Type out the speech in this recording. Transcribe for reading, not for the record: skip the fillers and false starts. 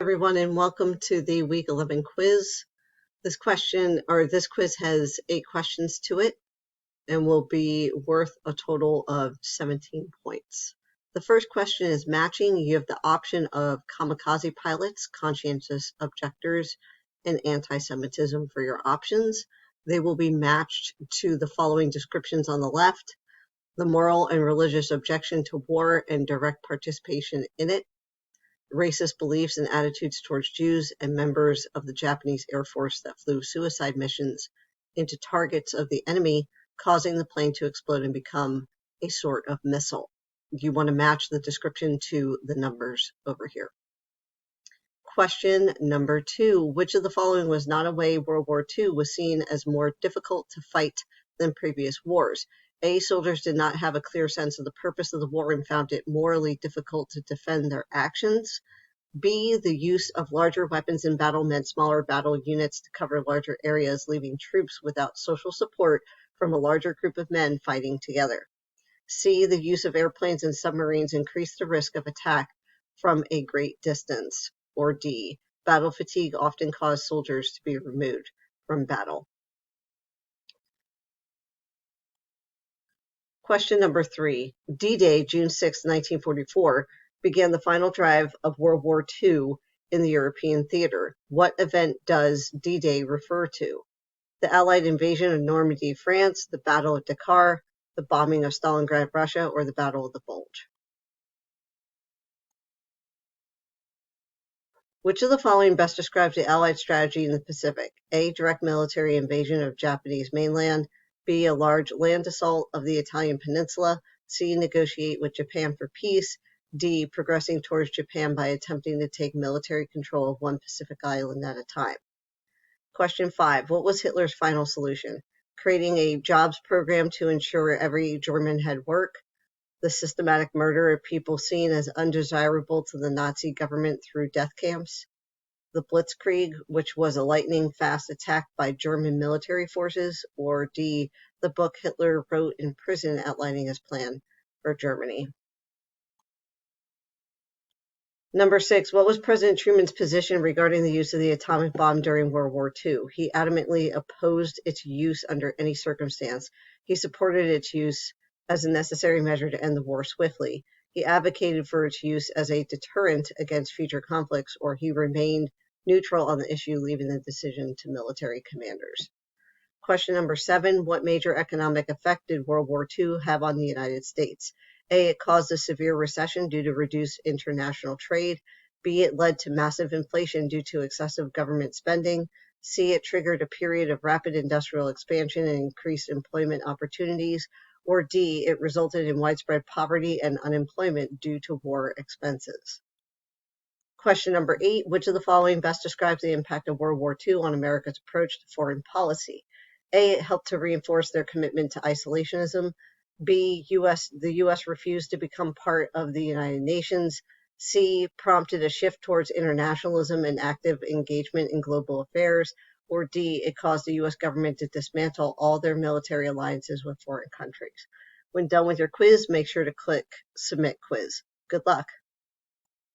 Everyone, and welcome to the week 11 quiz. This quiz has 8 questions to it and will be worth a total of 17 points. The first question is matching. You have the option of kamikaze pilots, conscientious objectors, and anti-Semitism for your options. They will be matched to the following descriptions on the left: the moral and religious objection to war and direct participation in it, racist beliefs and attitudes towards Jews, and members of the Japanese Air Force that flew suicide missions into targets of the enemy, causing the plane to explode and become a sort of missile. You want to match the description to the numbers over here. Question number 2. Which of the following was not a way World War II was seen as more difficult to fight than previous wars? A. Soldiers did not have a clear sense of the purpose of the war and found it morally difficult to defend their actions. B. The use of larger weapons in battle meant smaller battle units to cover larger areas, leaving troops without social support from a larger group of men fighting together. C. The use of airplanes and submarines increased the risk of attack from a great distance. Or D. Battle fatigue often caused soldiers to be removed from battle. Question number 3. D-Day, June 6, 1944, began the final drive of World War II in the European theater. What event does D-Day refer to? The Allied invasion of Normandy, France, the Battle of Dakar, the bombing of Stalingrad, Russia, or the Battle of the Bulge? Which of the following best describes the Allied strategy in the Pacific? A. Direct military invasion of Japanese mainland. B. A large land assault of the Italian peninsula. C. Negotiate with Japan for peace. D. Progressing towards Japan by attempting to take military control of one Pacific island at a time. Question 5. What was Hitler's final solution? Creating a jobs program to ensure every German had work. The systematic murder of people seen as undesirable to the Nazi government through death camps. The Blitzkrieg, which was a lightning-fast attack by German military forces. Or D. The book Hitler wrote in prison outlining his plan for Germany. Number 6, what was President Truman's position regarding the use of the atomic bomb during World War II? He adamantly opposed its use under any circumstance. He supported its use as a necessary measure to end the war swiftly. He advocated for its use as a deterrent against future conflicts, or he remained neutral on the issue, leaving the decision to military commanders. Question number 7, what major economic effect did World War II have on the United States? A. It caused a severe recession due to reduced international trade. B. It led to massive inflation due to excessive government spending. C. It triggered a period of rapid industrial expansion and increased employment opportunities. Or D. It resulted in widespread poverty and unemployment due to war expenses. Question number 8, which of the following best describes the impact of World War II on America's approach to foreign policy? A. It helped to reinforce their commitment to isolationism. B. The U.S. refused to become part of the United Nations. C. Prompted a shift towards internationalism and active engagement in global affairs. Or D. It caused the U.S. government to dismantle all their military alliances with foreign countries. When done with your quiz, make sure to click Submit Quiz. Good luck.